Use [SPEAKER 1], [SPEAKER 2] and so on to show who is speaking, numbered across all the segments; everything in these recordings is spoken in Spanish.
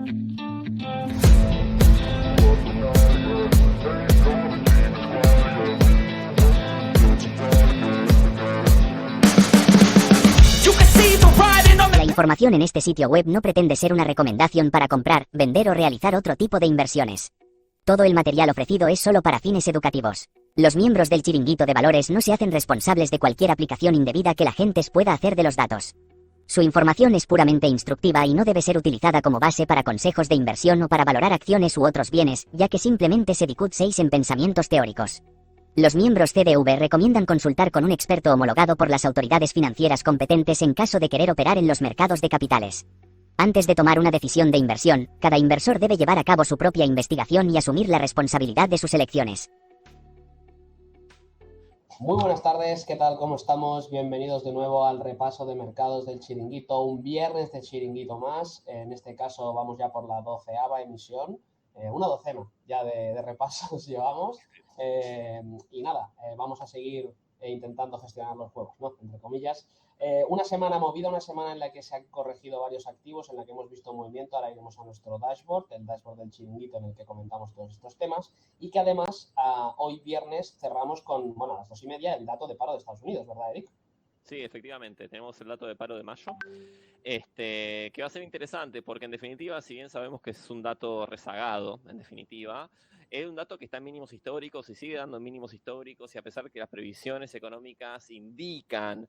[SPEAKER 1] La información en este sitio web no pretende ser una recomendación para comprar, vender o realizar otro tipo de inversiones. Todo el material ofrecido es solo para fines educativos. Los miembros del Chiringuito de Valores no se hacen responsables de cualquier aplicación indebida que la gente pueda hacer de los datos. Su información es puramente instructiva y no debe ser utilizada como base para consejos de inversión o para valorar acciones u otros bienes, ya que simplemente se discute en pensamientos teóricos. Los miembros CDV recomiendan consultar con un experto homologado por las autoridades financieras competentes en caso de querer operar en los mercados de capitales. Antes de tomar una decisión de inversión, cada inversor debe llevar a cabo su propia investigación y asumir la responsabilidad de sus elecciones.
[SPEAKER 2] Muy buenas tardes, ¿qué tal? ¿Cómo estamos? Bienvenidos de nuevo al repaso de mercados del Chiringuito, un viernes de Chiringuito más. En este caso vamos ya por la 12ª emisión, una docena ya de repasos llevamos. Y nada, vamos a seguir intentando gestionar los juegos, ¿no? Entre comillas. Una semana movida, una semana en la que se han corregido varios activos, en la que hemos visto movimiento. Ahora iremos a nuestro dashboard, el dashboard del Chiringuito en el que comentamos todos estos temas, y que además hoy viernes cerramos con, bueno, a las 2:30 el dato de paro de Estados Unidos, ¿verdad, Eric?
[SPEAKER 3] Sí, efectivamente, tenemos el dato de paro de mayo, que va a ser interesante porque en definitiva, si bien sabemos que es un dato rezagado, en definitiva, es un dato que está en mínimos históricos y sigue dando mínimos históricos, y a pesar de que las previsiones económicas indican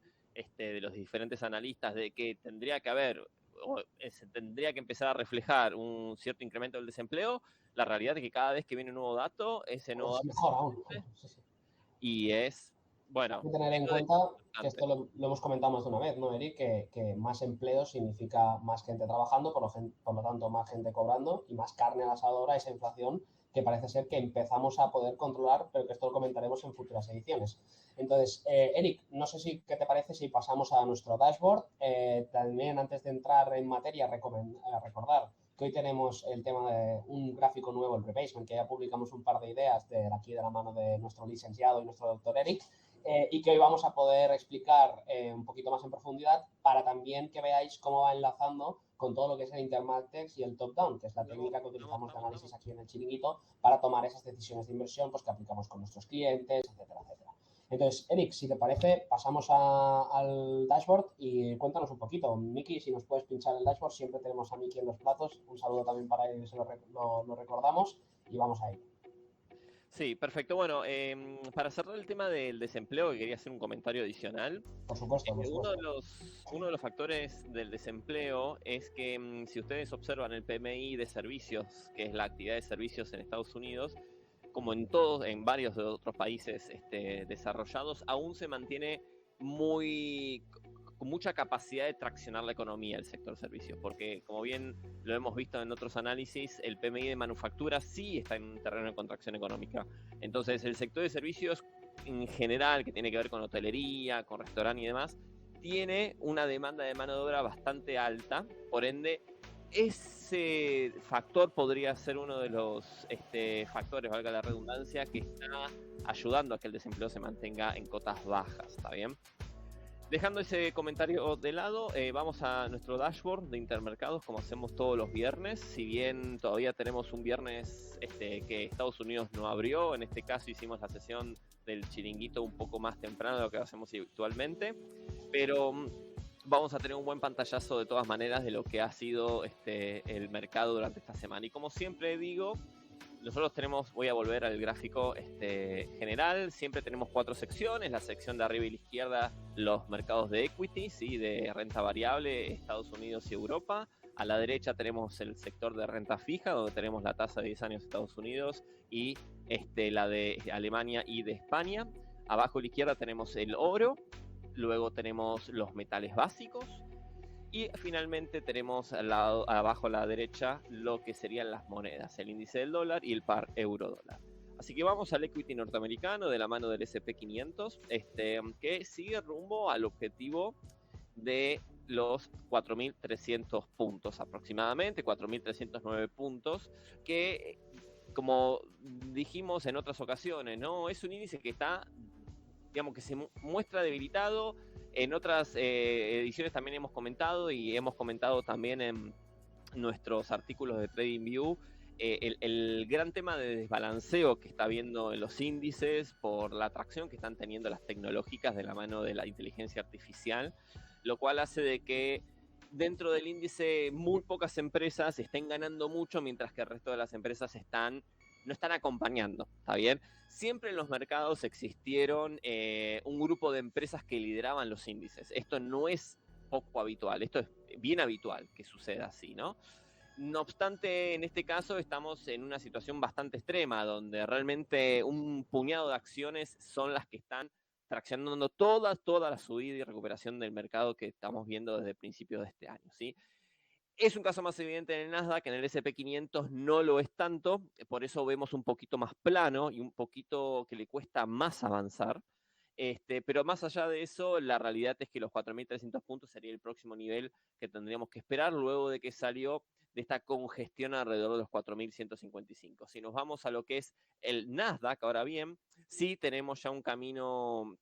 [SPEAKER 3] de los diferentes analistas de que tendría que haber, o se tendría que empezar a reflejar un cierto incremento del desempleo, la realidad es que cada vez que viene un nuevo dato, ese nuevo dato
[SPEAKER 2] mejor aún. Sí.
[SPEAKER 3] Y es, bueno...
[SPEAKER 2] Hay que tener en cuenta que esto lo hemos comentado más de una vez, ¿no, Eric? Que más empleo significa más gente trabajando, por lo tanto más gente cobrando y más carne al asador a esa inflación que parece ser que empezamos a poder controlar, pero que esto lo comentaremos en futuras ediciones. Entonces, Eric, no sé qué te parece si pasamos a nuestro dashboard. También antes de entrar en materia, recordar que hoy tenemos el tema de un gráfico nuevo, el rebasement, que ya publicamos un par de ideas aquí de la mano de nuestro licenciado y nuestro doctor Eric, y que hoy vamos a poder explicar un poquito más en profundidad para también que veáis cómo va enlazando con todo lo que es el Intermatex y el top-down, que es la técnica que utilizamos de análisis aquí en el Chiringuito para tomar esas decisiones de inversión pues, que aplicamos con nuestros clientes, etcétera, etcétera. Entonces, Eric, si te parece, pasamos al dashboard y cuéntanos un poquito. Miki, si nos puedes pinchar el dashboard, siempre tenemos a Miki en los platos. Un saludo también para él, se lo recordamos y vamos a ir.
[SPEAKER 3] Sí, perfecto. Bueno, para cerrar el tema del desempleo, que quería hacer un comentario adicional.
[SPEAKER 2] Por supuesto.
[SPEAKER 3] Uno de los factores del desempleo es que si ustedes observan el PMI de servicios, que es la actividad de servicios en Estados Unidos, como en varios de otros países desarrollados, aún se mantiene con mucha capacidad de traccionar la economía del sector servicios, porque como bien lo hemos visto en otros análisis, el PMI de manufactura sí está en un terreno de contracción económica. Entonces el sector de servicios en general, que tiene que ver con hotelería, con restaurante y demás, tiene una demanda de mano de obra bastante alta, por ende ese factor podría ser uno de los factores, valga la redundancia, que está ayudando a que el desempleo se mantenga en cotas bajas, ¿está bien? Dejando ese comentario de lado, vamos a nuestro dashboard de Intermercados, como hacemos todos los viernes. Si bien todavía tenemos un viernes que Estados Unidos no abrió, en este caso hicimos la sesión del Chiringuito un poco más temprano de lo que hacemos habitualmente, pero vamos a tener un buen pantallazo de todas maneras de lo que ha sido el mercado durante esta semana. Y como siempre digo, nosotros voy a volver al gráfico general, siempre tenemos 4 secciones, la sección de arriba y la izquierda, los mercados de equity, ¿sí? De renta variable, Estados Unidos y Europa. A la derecha tenemos el sector de renta fija, donde tenemos la tasa de 10 años de Estados Unidos y la de Alemania y de España. Abajo a la izquierda tenemos el oro, luego tenemos los metales básicos, y finalmente tenemos abajo a la derecha lo que serían las monedas, el índice del dólar y el par euro-dólar. Así que vamos al equity norteamericano de la mano del S&P 500, que sigue rumbo al objetivo de los 4.300 puntos aproximadamente, 4.309 puntos, que como dijimos en otras ocasiones, ¿no? Es un índice que está, digamos, que se muestra debilitado. En otras ediciones también hemos comentado, y hemos comentado también nuestros artículos de TradingView, el gran tema de desbalanceo que está habiendo en los índices por la atracción que están teniendo las tecnológicas de la mano de la inteligencia artificial, lo cual hace de que dentro del índice muy pocas empresas estén ganando mucho, mientras que el resto de las empresas no están acompañando, ¿está bien? Siempre en los mercados existieron un grupo de empresas que lideraban los índices. Esto no es poco habitual, esto es bien habitual que suceda así, ¿no? No obstante, en este caso estamos en una situación bastante extrema, donde realmente un puñado de acciones son las que están traccionando toda la subida y recuperación del mercado que estamos viendo desde principios de este año, ¿sí? Es un caso más evidente en el Nasdaq, en el S&P 500 no lo es tanto, por eso vemos un poquito más plano y un poquito que le cuesta más avanzar. Pero más allá de eso, la realidad es que los 4.300 puntos sería el próximo nivel que tendríamos que esperar luego de que salió de esta congestión alrededor de los 4.155. Si nos vamos a lo que es el Nasdaq, ahora bien, sí tenemos ya un camino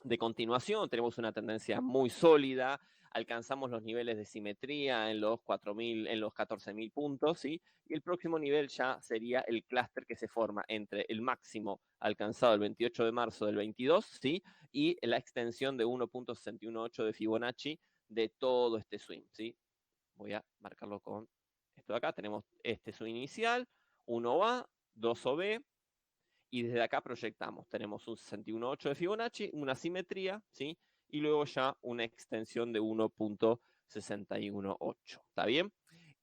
[SPEAKER 3] de continuación, tenemos una tendencia muy sólida, alcanzamos los niveles de simetría en los 4.000, en los 14.000 puntos, ¿sí? Y el próximo nivel ya sería el clúster que se forma entre el máximo alcanzado el 28 de marzo del 22, ¿sí? Y la extensión de 1.618 de Fibonacci de todo este swing, ¿sí? Voy a marcarlo con esto de acá, tenemos este swing inicial, 1A, 2OB, y desde acá proyectamos. Tenemos un 61.8 de Fibonacci, una simetría, ¿sí? Y luego ya una extensión de 1.618. ¿Está bien?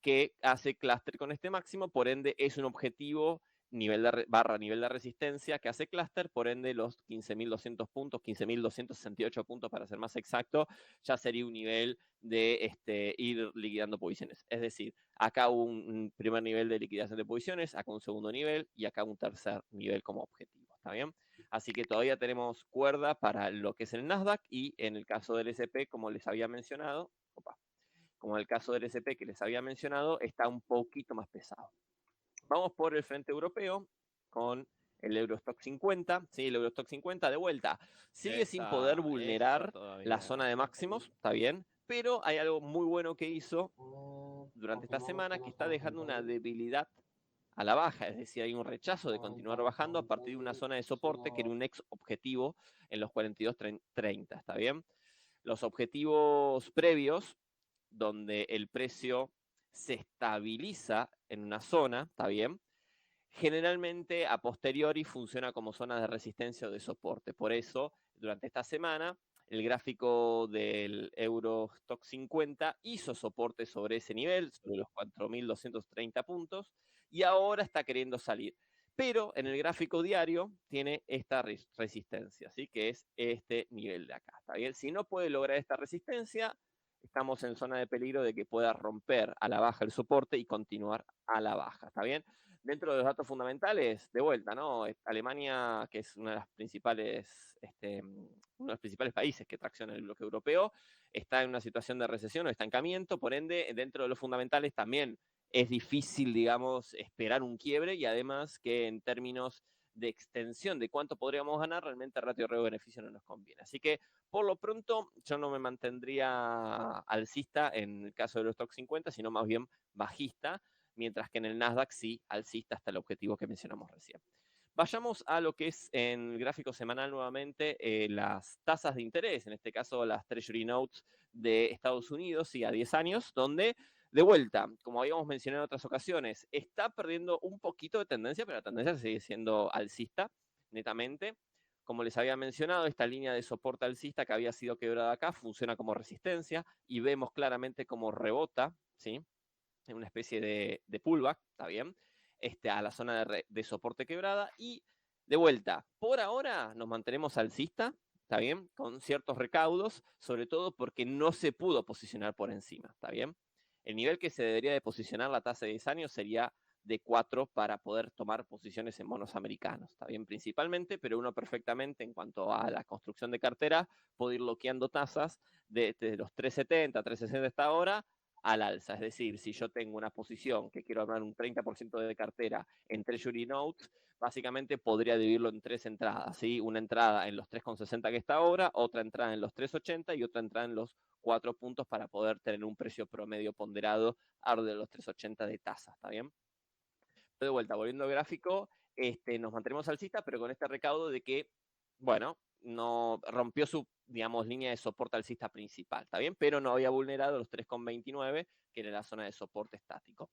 [SPEAKER 3] Que hace clúster con este máximo, por ende es un objetivo nivel de resistencia que hace clúster, por ende los 15.200 puntos, 15.268 puntos para ser más exacto, ya sería un nivel de ir liquidando posiciones. Es decir, acá un primer nivel de liquidación de posiciones, acá un segundo nivel y acá un tercer nivel como objetivo, ¿está bien? Así que todavía tenemos cuerda para lo que es el Nasdaq y en el caso del S&P, como les había mencionado, como en el caso del S&P que les había mencionado, está un poquito más pesado. Vamos por el frente europeo con el Eurostock 50, ¿sí? El Eurostock 50 de vuelta sigue sin poder vulnerar la zona de máximos, está bien, pero hay algo muy bueno que hizo durante esta semana que está dejando una debilidad a la baja, es decir, hay un rechazo de continuar bajando a partir de una zona de soporte que era un ex objetivo en los 42.30, ¿está bien? Los objetivos previos, donde el precio se estabiliza en una zona, ¿está bien? Generalmente a posteriori funciona como zona de resistencia o de soporte. Por eso, durante esta semana, el gráfico del Eurostock 50 hizo soporte sobre ese nivel, sobre los 4.230 puntos, y ahora está queriendo salir. Pero en el gráfico diario tiene esta resistencia, ¿sí? Que es este nivel de acá. ¿Está bien? Si no puede lograr esta resistencia, estamos en zona de peligro de que pueda romper a la baja el soporte y continuar a la baja. ¿Está bien? Dentro de los datos fundamentales, de vuelta, ¿no? Alemania, que es uno de los principales países que tracciona el bloque europeo, está en una situación de recesión o estancamiento, por ende, dentro de los fundamentales también es difícil, digamos, esperar un quiebre y además que en términos de extensión de cuánto podríamos ganar, realmente ratio riesgo-beneficio no nos conviene. Así que, por lo pronto, yo no me mantendría alcista en el caso de los Stock 50, sino más bien bajista, mientras que en el Nasdaq sí alcista hasta el objetivo que mencionamos recién. Vayamos a lo que es en el gráfico semanal nuevamente las tasas de interés, en este caso las Treasury Notes de Estados Unidos y a 10 años, donde de vuelta, como habíamos mencionado en otras ocasiones, está perdiendo un poquito de tendencia, pero la tendencia sigue siendo alcista, netamente. Como les había mencionado, esta línea de soporte alcista que había sido quebrada acá funciona como resistencia y vemos claramente cómo rebota, ¿sí? En una especie de pullback, ¿está bien? A la zona de soporte quebrada y de vuelta, por ahora nos mantenemos alcista, ¿está bien? Con ciertos recaudos, sobre todo porque no se pudo posicionar por encima, ¿está bien? El nivel que se debería de posicionar la tasa de 10 años sería de 4 para poder tomar posiciones en bonos americanos, ¿está bien? Principalmente, pero uno perfectamente en cuanto a la construcción de cartera puede ir bloqueando tasas desde los 3.70, 3.60 hasta ahora al alza. Es decir, si yo tengo una posición que quiero armar un 30% de cartera en Treasury Notes, básicamente podría dividirlo en 3 entradas, ¿sí? Una entrada en los 3.60 que está ahora, otra entrada en los 3.80 y otra entrada en los 4 puntos para poder tener un precio promedio ponderado alrededor de los 3.80 de tasa, ¿está bien? De vuelta, volviendo al gráfico, nos mantenemos alcista, pero con este recaudo de que, bueno, no rompió su, digamos, línea de soporte alcista principal, ¿está bien? Pero no había vulnerado los 3,29, que era la zona de soporte estático.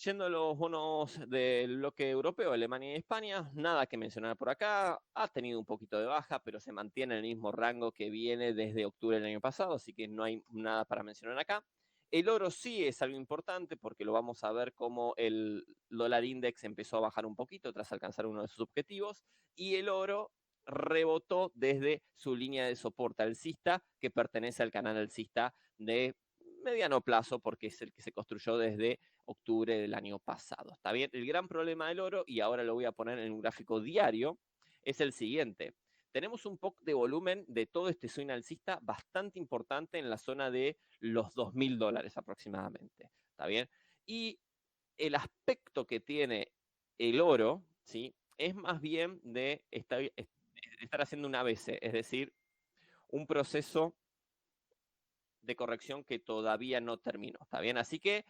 [SPEAKER 3] Yendo a los bonos del bloque europeo, Alemania y España, nada que mencionar por acá. Ha tenido un poquito de baja, pero se mantiene en el mismo rango que viene desde octubre del año pasado, así que no hay nada para mencionar acá. El oro sí es algo importante porque lo vamos a ver como el dólar index empezó a bajar un poquito tras alcanzar uno de sus objetivos y el oro rebotó desde su línea de soporte alcista que pertenece al canal alcista de mediano plazo porque es el que se construyó desde octubre del año pasado. ¿Está bien? El gran problema del oro, y ahora lo voy a poner en un gráfico diario, es el siguiente. Tenemos un poco de volumen de todo este swing alcista bastante importante en la zona de los $2.000 aproximadamente. ¿Está bien? Y el aspecto que tiene el oro, ¿sí? Es más bien de estar haciendo un ABC, es decir, un proceso de corrección que todavía no terminó, ¿está bien? Así que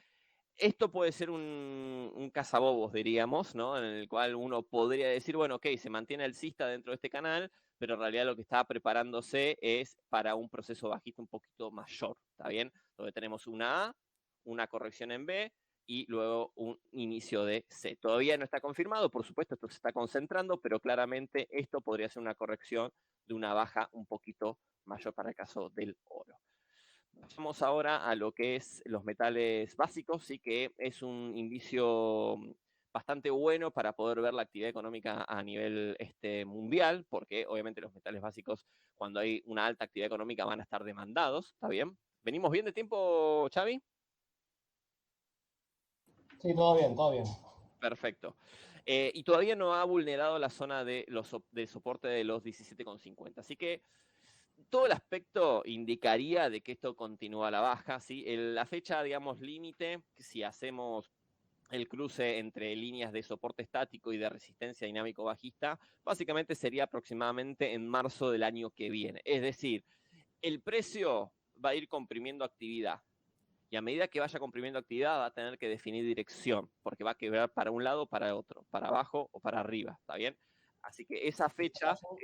[SPEAKER 3] esto puede ser un cazabobos, diríamos, ¿no? En el cual uno podría decir, bueno, ok, se mantiene alcista dentro de este canal, pero en realidad lo que está preparándose es para un proceso bajista un poquito mayor, ¿está bien? Donde tenemos una A, una corrección en B y luego un inicio de C. Todavía no está confirmado, por supuesto, esto se está concentrando, pero claramente esto podría ser una corrección de una baja un poquito mayor para el caso del oro. Pasamos ahora a lo que es los metales básicos, sí que es un indicio bastante bueno para poder ver la actividad económica a nivel mundial, porque obviamente los metales básicos, cuando hay una alta actividad económica, van a estar demandados, ¿está bien? ¿Venimos bien de tiempo, Xavi?
[SPEAKER 2] Sí, todo bien, todo bien.
[SPEAKER 3] Perfecto. Y todavía no ha vulnerado la zona de del soporte de los 17,50. Así que todo el aspecto indicaría de que esto continúa a la baja, ¿sí? La fecha, digamos, límite, si hacemos el cruce entre líneas de soporte estático y de resistencia dinámico bajista, básicamente sería aproximadamente en marzo del año que viene. Es decir, el precio va a ir comprimiendo actividad. Y a medida que vaya comprimiendo actividad, va a tener que definir dirección, porque va a quebrar para un lado o para otro, para abajo o para arriba, ¿está bien? Así que esa
[SPEAKER 2] En este
[SPEAKER 3] fecha
[SPEAKER 2] caso,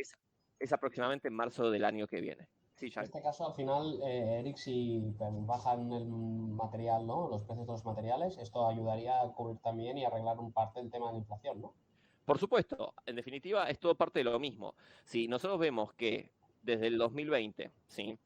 [SPEAKER 3] es aproximadamente en marzo del año que viene. Sí,
[SPEAKER 2] en
[SPEAKER 3] ya.
[SPEAKER 2] este caso, al final, Eric, si bajan el material, ¿no? Los precios de los materiales, esto ayudaría a cubrir también y arreglar un parte del tema de la inflación, ¿no?
[SPEAKER 3] Por supuesto, en definitiva, es todo parte de lo mismo. Si nosotros vemos que desde el 2020, ¿sí?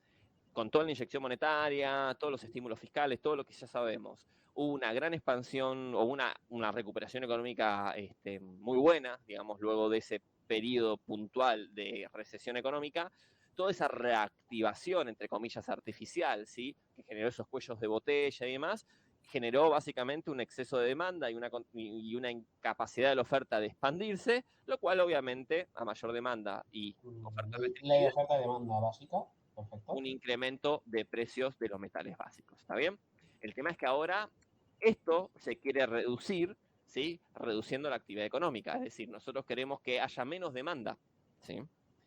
[SPEAKER 3] Con toda la inyección monetaria, todos los estímulos fiscales, todo lo que ya sabemos, hubo una gran expansión o una recuperación económica muy buena, digamos, luego de ese periodo puntual de recesión económica, toda esa reactivación, entre comillas, artificial, ¿sí? Que generó esos cuellos de botella y demás, generó básicamente un exceso de demanda y una incapacidad de la oferta de expandirse, lo cual obviamente a mayor demanda y oferta
[SPEAKER 2] Ley de
[SPEAKER 3] restringida,
[SPEAKER 2] oferta y demanda básica, perfecto.
[SPEAKER 3] un incremento de precios de los metales básicos, ¿está bien? El tema es que ahora esto se quiere reducir, ¿sí? Reduciendo la actividad económica, es decir, nosotros queremos que haya menos demanda, ¿sí?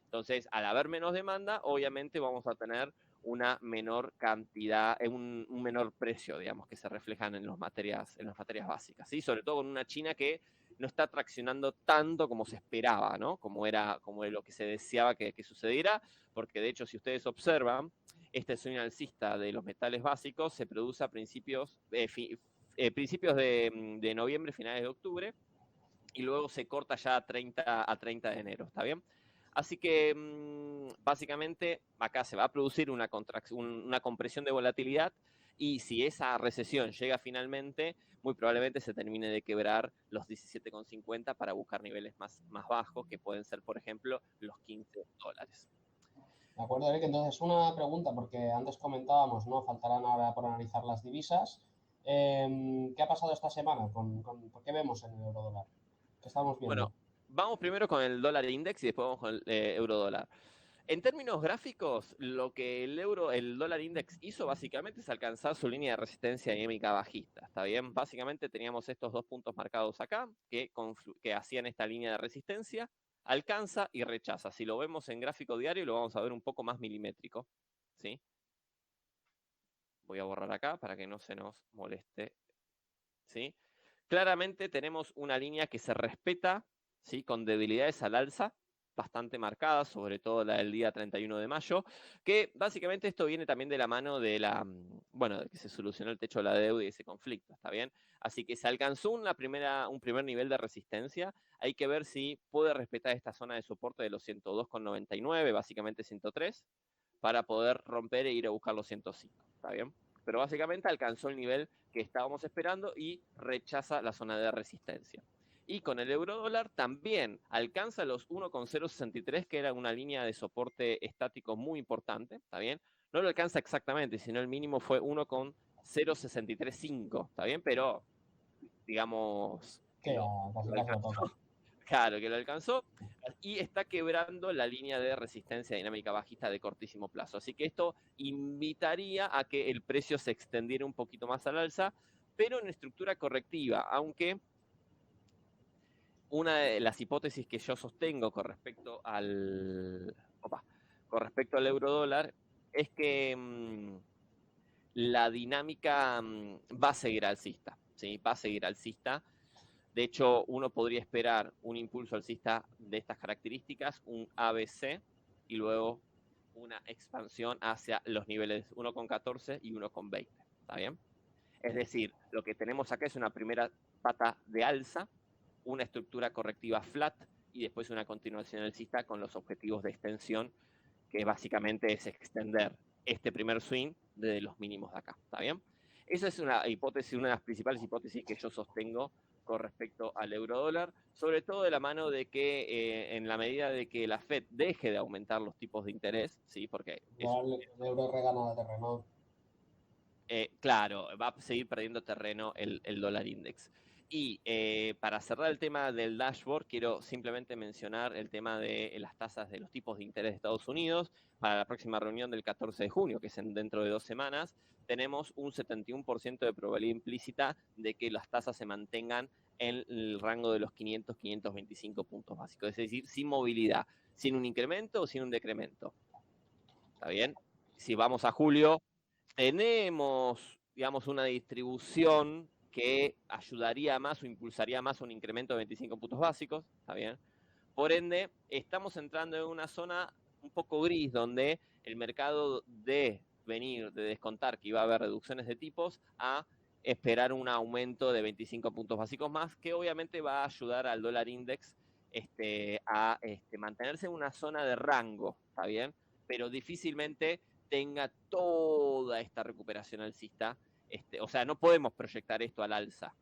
[SPEAKER 3] Entonces, al haber menos demanda, obviamente vamos a tener una menor cantidad, un menor precio, digamos, que se reflejan en las materias básicas, ¿sí? Sobre todo con una China que no está traccionando tanto como se esperaba, ¿no? Como era lo que se deseaba que sucediera, porque de hecho, si ustedes observan, este swing alcista de los metales básicos se produce a principios de noviembre, finales de octubre, y luego se corta ya a 30 de enero, ¿está bien? Así que básicamente acá se va a producir una compresión de volatilidad y si esa recesión llega finalmente, muy probablemente se termine de quebrar los 17,50 para buscar niveles más bajos, que pueden ser, por ejemplo, los $15.
[SPEAKER 2] De acuerdo, Eric. Entonces, una pregunta, porque antes comentábamos, ¿no? Faltarán ahora por analizar las divisas. ¿Qué ha pasado esta semana? ¿Por qué vemos en el euro dólar? ¿Qué estamos
[SPEAKER 3] Bueno,
[SPEAKER 2] viendo?
[SPEAKER 3] vamos primero con el dólar index y después vamos con el euro dólar. En términos gráficos, lo que el dólar index hizo básicamente es alcanzar su línea de resistencia dinámica bajista, ¿está bien? Básicamente teníamos estos dos puntos marcados acá que hacían esta línea de resistencia, alcanza y rechaza. Si lo vemos en gráfico diario, lo vamos a ver un poco más milimétrico, ¿sí? voy a borrar acá para que no se nos moleste, ¿sí? Claramente tenemos una línea que se respeta, ¿sí? Con debilidades al alza, bastante marcadas, sobre todo la del día 31 de mayo, que básicamente esto viene también de la mano de de que se solucionó el techo de la deuda y ese conflicto, ¿está bien? Así que se alcanzó un primer nivel de resistencia, hay que ver si puede respetar esta zona de soporte de los 102,99, básicamente 103, para poder romper e ir a buscar los 105, ¿está bien? Pero básicamente alcanzó el nivel que estábamos esperando y rechaza la zona de resistencia. Y con el euro dólar también alcanza los 1,063, que era una línea de soporte estático muy importante, ¿está bien? No lo alcanza exactamente, sino el mínimo fue 1,0635, ¿está bien? Pero, digamos,
[SPEAKER 2] que
[SPEAKER 3] lo
[SPEAKER 2] casi lo
[SPEAKER 3] alcanzó.
[SPEAKER 2] toca.
[SPEAKER 3] Claro, que lo alcanzó y está quebrando la línea de resistencia dinámica bajista de cortísimo plazo. Así que esto invitaría a que el precio se extendiera un poquito más al alza, pero en estructura correctiva, aunque una de las hipótesis que yo sostengo con respecto al euro dólar es que la dinámica va a seguir alcista, ¿sí? Va a seguir alcista. De hecho, uno podría esperar un impulso alcista de estas características, un ABC, y luego una expansión hacia los niveles 1,14 y 1,20. ¿Está bien? Es decir, lo que tenemos acá es una primera pata de alza, una estructura correctiva flat y después una continuación alcista con los objetivos de extensión, que básicamente es extender este primer swing desde los mínimos de acá. ¿Está bien? Esa es una hipótesis, una de las principales hipótesis que yo sostengo con respecto al euro dólar, sobre todo de la mano de que en la medida de que la Fed deje de aumentar los tipos de interés, ¿sí? Porque
[SPEAKER 2] el euro regana terreno.
[SPEAKER 3] claro, va a seguir perdiendo terreno el dólar index. Y para cerrar el tema del dashboard, quiero simplemente mencionar el tema de las tasas de los tipos de interés de Estados Unidos. Para la próxima reunión del 14 de junio, que es dentro de 2 semanas, tenemos un 71% de probabilidad implícita de que las tasas se mantengan en el rango de los 500-525 puntos básicos. Es decir, sin movilidad, sin un incremento o sin un decremento. ¿Está bien? Si vamos a julio, tenemos, digamos, una distribución que ayudaría más o impulsaría más un incremento de 25 puntos básicos, ¿está bien? Por ende, estamos entrando en una zona un poco gris donde el mercado de descontar que iba a haber reducciones de tipos a esperar un aumento de 25 puntos básicos más, que obviamente va a ayudar al dólar index a mantenerse en una zona de rango, ¿está bien? Pero difícilmente tenga toda esta recuperación alcista. O sea, no podemos proyectar esto al alza.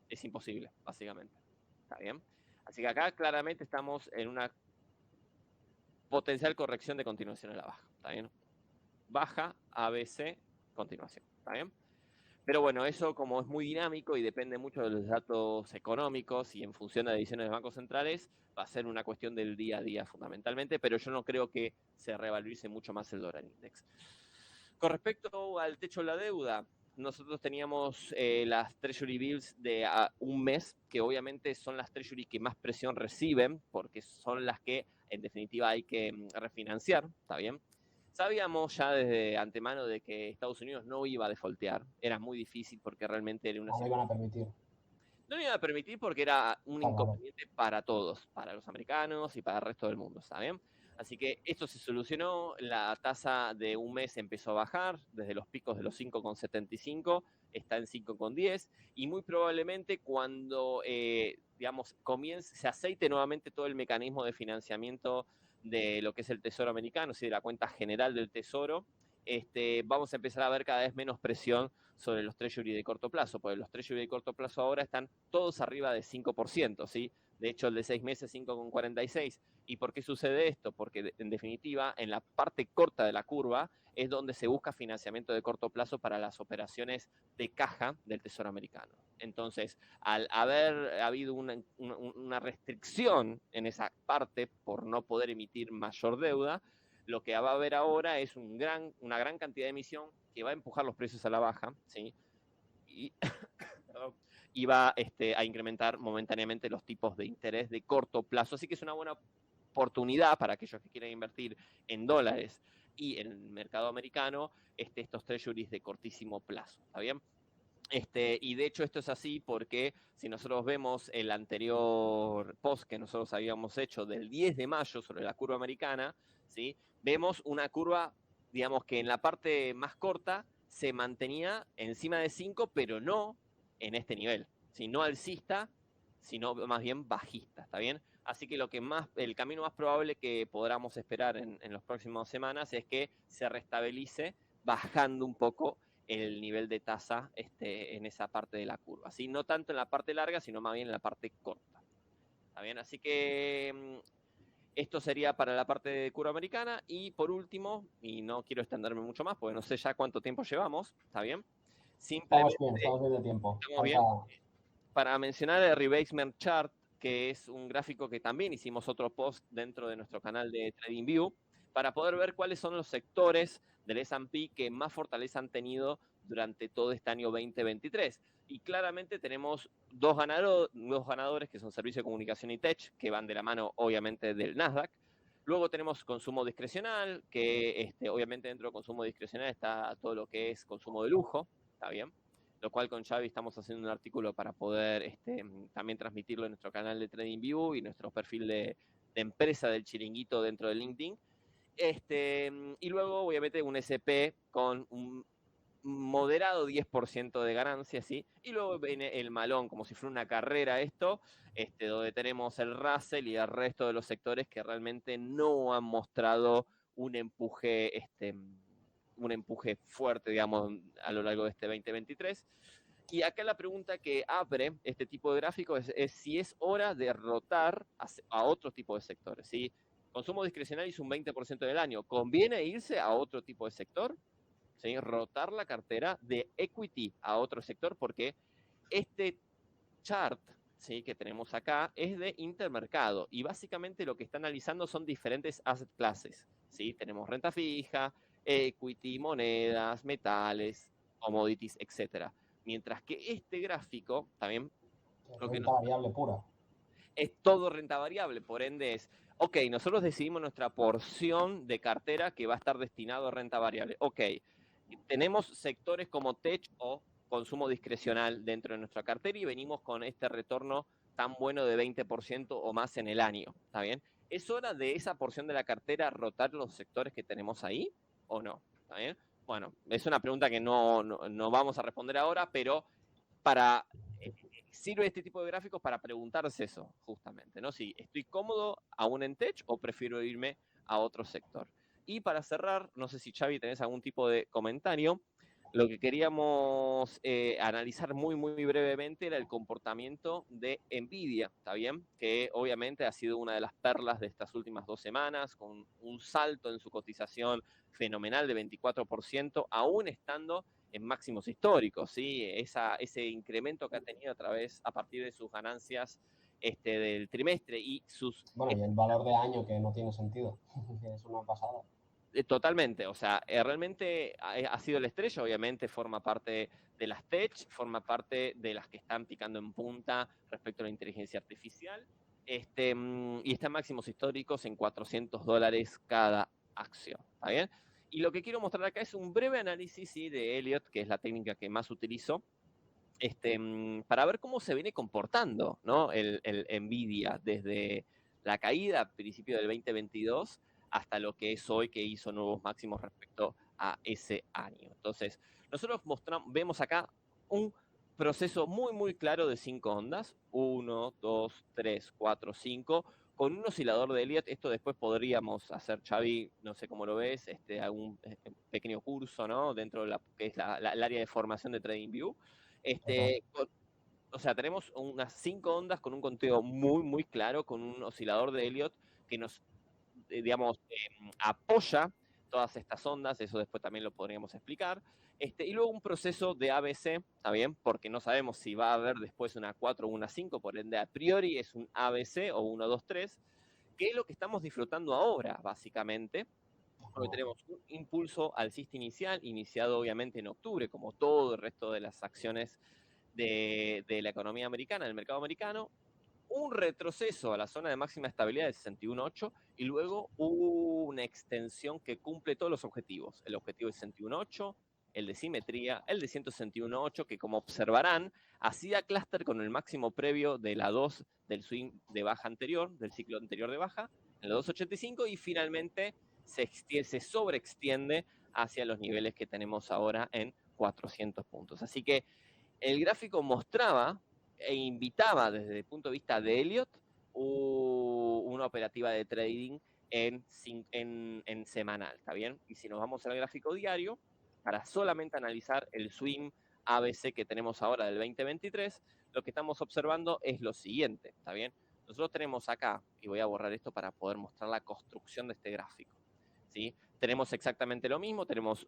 [SPEAKER 3] Es imposible, básicamente. ¿Está bien? Así que acá claramente estamos en una potencial corrección de continuación a la baja. ¿Está bien? Baja, ABC, continuación. ¿Está bien? Pero bueno, eso como es muy dinámico y depende mucho de los datos económicos y en función de decisiones de bancos centrales, va a ser una cuestión del día a día fundamentalmente, pero yo no creo que se revalorice mucho más el dólar index. Con respecto al techo de la deuda, nosotros teníamos las Treasury Bills de un mes, que obviamente son las Treasury que más presión reciben, porque son las que en definitiva hay que refinanciar, ¿está bien? Sabíamos ya desde antemano de que Estados Unidos no iba a defaultear, era muy difícil porque realmente era una...
[SPEAKER 2] No lo iban a permitir.
[SPEAKER 3] No lo iban a permitir porque era un inconveniente para todos, para los americanos y para el resto del mundo, ¿está bien? Así que esto se solucionó, la tasa de un mes empezó a bajar desde los picos de los 5,75, está en 5,10 y muy probablemente cuando, digamos, se aceite nuevamente todo el mecanismo de financiamiento de lo que es el Tesoro americano, es decir, la cuenta general del Tesoro, vamos a empezar a ver cada vez menos presión sobre los treasury de corto plazo, porque los treasury de corto plazo ahora están todos arriba de 5%, ¿sí? De hecho, el de 6 meses 5,46. ¿Y por qué sucede esto? Porque en definitiva, en la parte corta de la curva es donde se busca financiamiento de corto plazo para las operaciones de caja del Tesoro americano. Entonces, al haber habido una restricción en esa parte por no poder emitir mayor deuda, lo que va a haber ahora es una gran cantidad de emisión que va a empujar los precios a la baja, ¿sí? Y va a incrementar momentáneamente los tipos de interés de corto plazo. Así que es una buena oportunidad para aquellos que quieren invertir en dólares y en el mercado americano estos treasuries de cortísimo plazo, ¿está bien? Y de hecho esto es así porque si nosotros vemos el anterior post que nosotros habíamos hecho del 10 de mayo sobre la curva americana, ¿sí? Vemos una curva, digamos que en la parte más corta se mantenía encima de 5, pero no en este nivel, ¿sí? No alcista, sino más bien bajista, ¿está bien? Así que el camino más probable que podamos esperar en las próximas semanas es que se restabilice bajando un poco el nivel de tasa en esa parte de la curva, ¿sí? No tanto en la parte larga, sino más bien en la parte corta. ¿Está bien? Así que esto sería para la parte de curva americana. Y por último, y no quiero extenderme mucho más, porque no sé ya cuánto tiempo llevamos, ¿está bien? Simplemente,
[SPEAKER 2] estamos bien de tiempo.
[SPEAKER 3] ¿estamos bien? Para mencionar el rebasement chart, que es un gráfico que también hicimos otro post dentro de nuestro canal de TradingView, para poder ver cuáles son los sectores del S&P que más fortaleza han tenido durante todo este año 2023. Y claramente tenemos dos ganadores, que son Servicio de Comunicación y Tech, que van de la mano, obviamente, del Nasdaq. Luego tenemos consumo discrecional, que obviamente dentro de consumo discrecional está todo lo que es consumo de lujo, ¿está bien? Lo cual con Xavi estamos haciendo un artículo para poder también transmitirlo en nuestro canal de TradingView y nuestro perfil de empresa del chiringuito dentro de LinkedIn. Y luego, obviamente, un SP con un moderado 10% de ganancia, ¿sí? Y luego viene el malón, como si fuera una carrera esto, donde tenemos el Russell y el resto de los sectores que realmente no han mostrado un empuje fuerte, digamos, a lo largo de este 2023. Y acá la pregunta que abre este tipo de gráfico es si es hora de rotar a otro tipo de sectores, ¿sí? Consumo discrecional hizo un 20% del año. ¿Conviene irse a otro tipo de sector? ¿Sí? Rotar la cartera de equity a otro sector, porque este chart, ¿sí?, que tenemos acá es de intermercado y básicamente lo que está analizando son diferentes asset classes, ¿sí? Tenemos renta fija, equity, monedas, metales, commodities, etcétera. Mientras que este gráfico también
[SPEAKER 2] renta variable pura.
[SPEAKER 3] Es todo renta variable, por ende es, ok, nosotros decidimos nuestra porción de cartera que va a estar destinado a renta variable. Ok, tenemos sectores como tech o consumo discrecional dentro de nuestra cartera y venimos con este retorno tan bueno de 20% o más en el año, ¿está bien? ¿Es hora de esa porción de la cartera rotar los sectores que tenemos ahí o no? ¿Está bien? Bueno, es una pregunta que no vamos a responder ahora, pero para sirve este tipo de gráficos para preguntarse eso, justamente, ¿no? Si estoy cómodo aún en tech o prefiero irme a otro sector. Y para cerrar, no sé si Xavi tenés algún tipo de comentario, lo que queríamos analizar muy, muy brevemente era el comportamiento de Nvidia, ¿está bien? Que obviamente ha sido una de las perlas de estas últimas 2 semanas, con un salto en su cotización fenomenal de 24%, aún estando en máximos históricos, ¿sí? Ese incremento que ha tenido a partir de sus ganancias del trimestre y sus...
[SPEAKER 2] Bueno, y el valor de año, que no tiene sentido, que es una pasada.
[SPEAKER 3] Totalmente, o sea, realmente ha sido la estrella, obviamente forma parte de las tech, forma parte de las que están picando en punta respecto a la inteligencia artificial, y está en máximos históricos en $400 cada acción, ¿está bien? Y lo que quiero mostrar acá es un breve análisis, ¿sí?, de Elliott, que es la técnica que más utilizo, para ver cómo se viene comportando, ¿no?, el Nvidia desde la caída a principios del 2022 hasta lo que es hoy, que hizo nuevos máximos respecto a ese año. Entonces, nosotros vemos acá un proceso muy, muy claro de 5 ondas, 1, 2, 3, 4, 5, con un oscilador de Elliott. Esto después podríamos hacer, Xavi, no sé cómo lo ves, algún pequeño curso, ¿no?, dentro de que es el área de formación de TradingView. O sea, tenemos unas 5 ondas con un conteo muy, muy claro, con un oscilador de Elliott que nos, digamos, apoya todas estas ondas, eso después también lo podríamos explicar. Y luego un proceso de ABC, ¿está bien? Porque no sabemos si va a haber después una 4 o una 5, por ende a priori es un ABC o 1, 2, 3, que es lo que estamos disfrutando ahora, básicamente. Porque tenemos un impulso alcista inicial, iniciado obviamente en octubre, como todo el resto de las acciones de la economía americana, del mercado americano, un retroceso a la zona de máxima estabilidad de 61.8 y luego un una extensión que cumple todos los objetivos. El objetivo de 61.8, el de simetría, el de 161.8, que como observarán, hacía clúster con el máximo previo de la 2 del swing de baja anterior, del ciclo anterior de baja, en la 2.85, y finalmente se sobreextiende hacia los niveles que tenemos ahora en 400 puntos. Así que el gráfico mostraba e invitaba desde el punto de vista de Elliott una operativa de trading en semanal, ¿está bien? Y si nos vamos al gráfico diario, para solamente analizar el swing ABC que tenemos ahora del 2023, lo que estamos observando es lo siguiente, ¿está bien? Nosotros tenemos acá, y voy a borrar esto para poder mostrar la construcción de este gráfico, ¿sí? Tenemos exactamente lo mismo, tenemos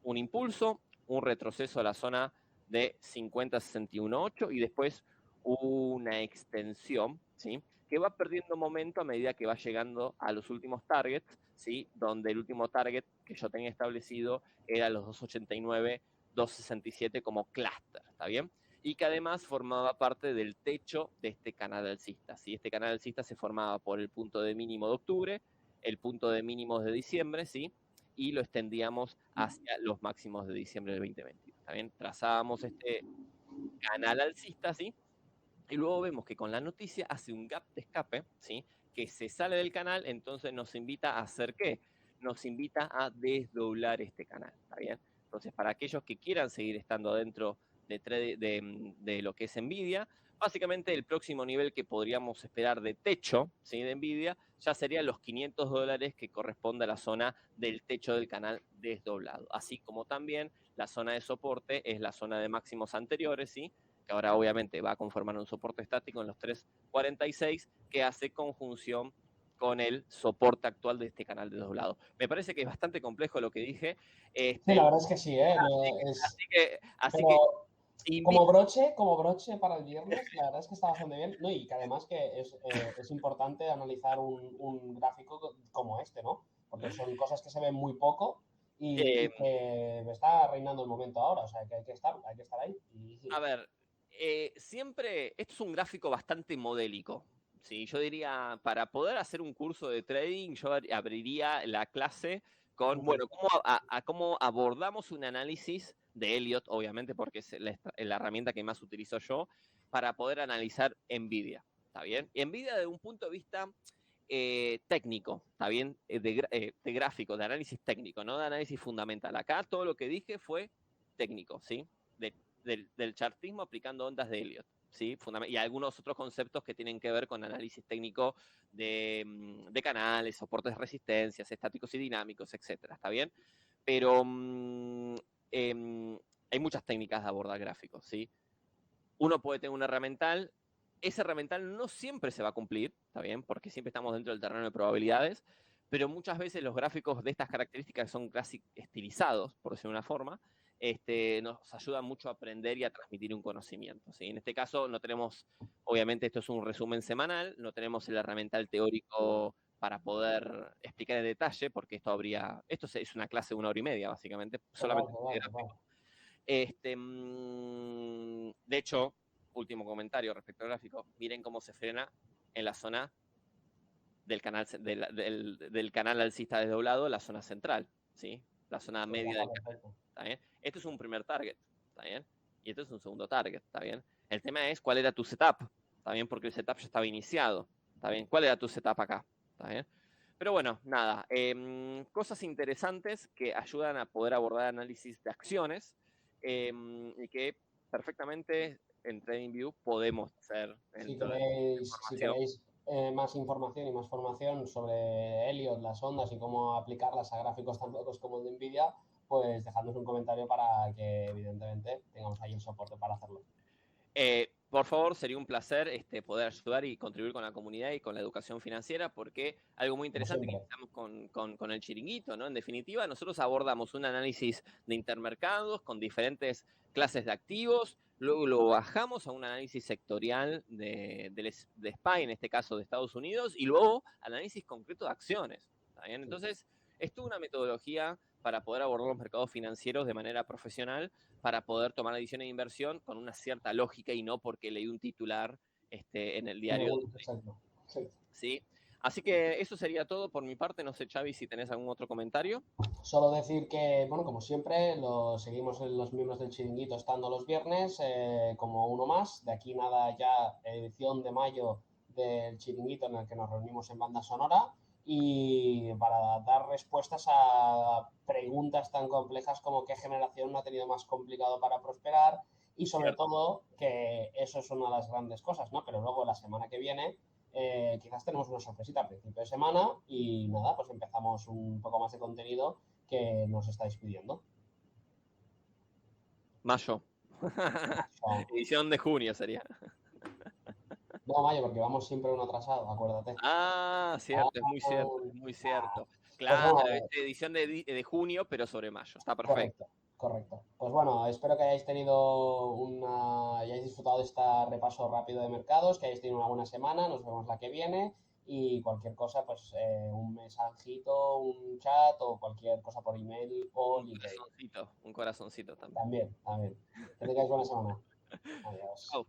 [SPEAKER 3] un impulso, un retroceso a la zona de 50.61.8 y después una extensión, ¿sí? Que va perdiendo momento a medida que va llegando a los últimos targets, ¿sí? Donde el último target que yo tenía establecido era los 289, 267 como clúster, ¿está bien? Y que además formaba parte del techo de este canal alcista, ¿sí? Este canal alcista se formaba por el punto de mínimo de octubre, el punto de mínimos de diciembre, ¿sí? Y lo extendíamos hacia los máximos de diciembre del 2021, ¿está bien? Trazábamos este canal alcista, ¿sí? Y luego vemos que con la noticia hace un gap de escape, ¿sí? Que se sale del canal, entonces nos invita a hacer ¿qué? Nos invita a desdoblar este canal, ¿está bien? Entonces, para aquellos que quieran seguir estando dentro de lo que es Nvidia, básicamente el próximo nivel que podríamos esperar de techo, ¿sí? De Nvidia, ya serían los $500 que corresponde a la zona del techo del canal desdoblado. Así como también la zona de soporte es la zona de máximos anteriores, ¿sí? Que ahora obviamente va a conformar un soporte estático en los 3.46, que hace conjunción con el soporte actual de este canal desdoblado. Me parece que es bastante complejo lo que dije.
[SPEAKER 2] Sí, la verdad es que sí, ¿eh?
[SPEAKER 3] Así que
[SPEAKER 2] Pero como broche para el viernes, la verdad es que está bastante bien. No, y que además que es importante analizar un gráfico como este, ¿no? Porque son cosas que se ven muy poco y que está reinando el momento ahora. O sea, que hay que estar ahí.
[SPEAKER 3] A ver, siempre, esto es un gráfico bastante modélico. Sí, yo diría, para poder hacer un curso de trading, yo abriría la clase con, bueno, cómo abordamos un análisis de Elliott, obviamente, porque es la herramienta que más utilizo yo, para poder analizar Nvidia, ¿está bien? Y Nvidia desde un punto de vista técnico, ¿está bien? De gráfico, de análisis técnico, no de análisis fundamental. Acá todo lo que dije fue técnico, ¿sí? Del chartismo aplicando ondas de Elliott, ¿sí? Y algunos otros conceptos que tienen que ver con análisis técnico de canales, soportes de resistencias, estáticos y dinámicos, etcétera, ¿está bien? Pero hay muchas técnicas de abordar gráficos, ¿sí? Uno puede tener un herramental, ese herramental no siempre se va a cumplir, ¿está bien? Porque siempre estamos dentro del terreno de probabilidades, pero muchas veces los gráficos de estas características son casi estilizados, por decirlo de una forma, nos ayuda mucho a aprender y a transmitir un conocimiento, ¿sí? En este caso no tenemos, obviamente esto es un resumen semanal, no tenemos el herramental teórico para poder explicar en detalle, porque esto es una clase de 1 hora y media, básicamente, solamente gráfico. De hecho, último comentario respecto al gráfico, miren cómo se frena en la zona del canal alcista desdoblado, la zona central, ¿sí? La zona media del canal, ¿está bien? Este es un primer target, ¿está bien? Y este es un segundo target, ¿está bien? El tema es cuál era tu setup, ¿está bien? Porque el setup ya estaba iniciado, ¿está bien? ¿Cuál era tu setup acá? ¿Está bien? Pero bueno, nada, cosas interesantes que ayudan a poder abordar análisis de acciones y que perfectamente en TradingView podemos hacer.
[SPEAKER 2] Si queréis más información y más formación sobre Elliott, las ondas y cómo aplicarlas a gráficos tan locos como el de Nvidia, pues dejadnos un comentario para que evidentemente tengamos ahí el soporte para hacerlo.
[SPEAKER 3] Por favor, sería un placer poder ayudar y contribuir con la comunidad y con la educación financiera, porque algo muy interesante que estamos con el chiringuito, ¿no? En definitiva, nosotros abordamos un análisis de intermercados con diferentes clases de activos, luego lo bajamos a un análisis sectorial de SPY, en este caso de Estados Unidos, y luego análisis concreto de acciones, ¿está bien? Entonces, es toda una metodología para poder abordar los mercados financieros de manera profesional, para poder tomar decisiones de inversión con una cierta lógica y no porque leí un titular en el diario.
[SPEAKER 2] Exacto.
[SPEAKER 3] ¿Sí? Así que eso sería todo por mi parte. No sé, Xavi, si tenés algún otro comentario.
[SPEAKER 2] Solo decir que, bueno, como siempre, seguimos en los miembros del Chiringuito estando los viernes, como uno más. De aquí nada, ya edición de mayo del Chiringuito en el que nos reunimos en banda sonora y para dar respuestas a preguntas tan complejas como qué generación ha tenido más complicado para prosperar y sobre
[SPEAKER 3] Cierto.
[SPEAKER 2] todo que eso es una de las grandes cosas, ¿no? Pero luego la semana que viene quizás tenemos una sorpresita a principio de semana y nada, pues empezamos un poco más de contenido que nos estáis pidiendo.
[SPEAKER 3] Mayo. Edición de junio sería.
[SPEAKER 2] No, mayo, porque vamos siempre uno atrasado, acuérdate.
[SPEAKER 3] Ah, cierto, es muy cierto, es muy cierto.
[SPEAKER 2] Pues
[SPEAKER 3] Claro,
[SPEAKER 2] bueno,
[SPEAKER 3] es edición de junio, pero sobre mayo. Está perfecto.
[SPEAKER 2] correcto, correcto. Pues bueno, espero que hayáis hayáis disfrutado de este repaso rápido de mercados, que hayáis tenido una buena semana, nos vemos la que viene y cualquier cosa, pues un mensajito, un chat o cualquier cosa por email o LinkedIn.
[SPEAKER 3] Un corazoncito también.
[SPEAKER 2] También, también. Que tengáis buena semana. Adiós.
[SPEAKER 3] Chao.